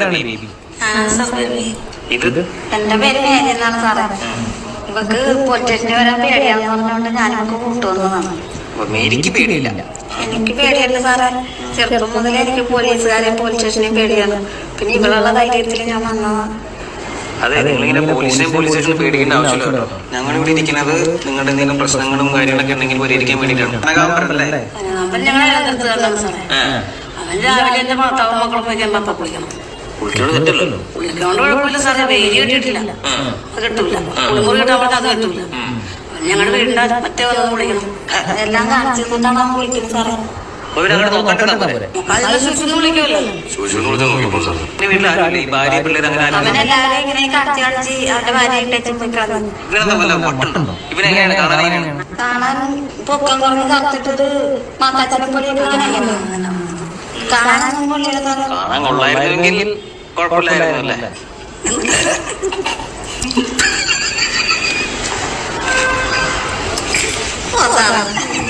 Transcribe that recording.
ആരാണ് ബേബി? ഇത് എന്റെ പേര് മേരി എന്നാണ് സാറേ. ഇവക്ക് പോലീസിന് വരാൻ പേടിയാന്ന് പറഞ്ഞുകൊണ്ട് ഞാനിവക്ക് കൂട്ടുവന്നതാണ്. മേരിക്ക് പേടിയില്ല? എനിക്ക് പേടിയല്ല സാറേ. ചെറുപ്പം മുതലേ എനിക്ക് പോലീസുകാരെയും പോലീസ് സ്റ്റേഷനെയും പേടിയാണ്. പിന്നെ ഇവളുള്ള ധൈര്യത്തിൽ ഞാൻ വന്നതാണ്. അതെ, നിങ്ങളിങ്ങനെ പോലീസ് സ്റ്റേഷനിൽ പേടിക്കേണ്ട ആവശ്യമില്ല. ഞങ്ങൾ ഇവിടെ ഇരിക്കുന്നത് നിങ്ങളുടെ എന്തെങ്കിലും പ്രശ്നങ്ങളും കാര്യങ്ങളൊക്കെ ഉണ്ടെങ്കിൽ പരിഹരിക്കാൻ വേണ്ടിയിട്ടാണ്. അവൻ ഞങ്ങളെ എതിർത്തുകൊണ്ടാണ് സാറേ. അവൻ രാവിലെ എന്റെ ഭർത്താവും മക്കളും പോയിക്കാൻ പപ്പ കുളിക്കണം. തെറ്റല്ലോ. കുളിക്കൊണ്ട് കുഴപ്പമില്ല സാറേ. വെയിൽ കിട്ടിയിട്ടില്ല, അത് കിട്ടൂല. കുളിമുറി കിട്ടാൻ അത് കിട്ടൂല. ഞങ്ങളുടെ വീടിന്റെ മറ്റേ വന്ന് കുളിക്കണം. എല്ലാം കാണിച്ചു കൊണ്ടാണ് അവൻ കുളിക്കുന്നത് സാറേ. അവനെല്ലാവരും ഇങ്ങനെ കാണിച്ച് കാണിച്ച് അവന്റെ ഭാര്യ ഇട്ടേച്ചും പോയി കളഞ്ഞു. കാണാൻ പൊക്കം കുറഞ്ഞ് കത്തിട്ടിട്ട് മാതാച്ചനെ പോലെ കാണാൻ കൊള്ളായിരുന്നെങ്കിൽ കുഴപ്പമില്ലായിരുന്നല്ലേ?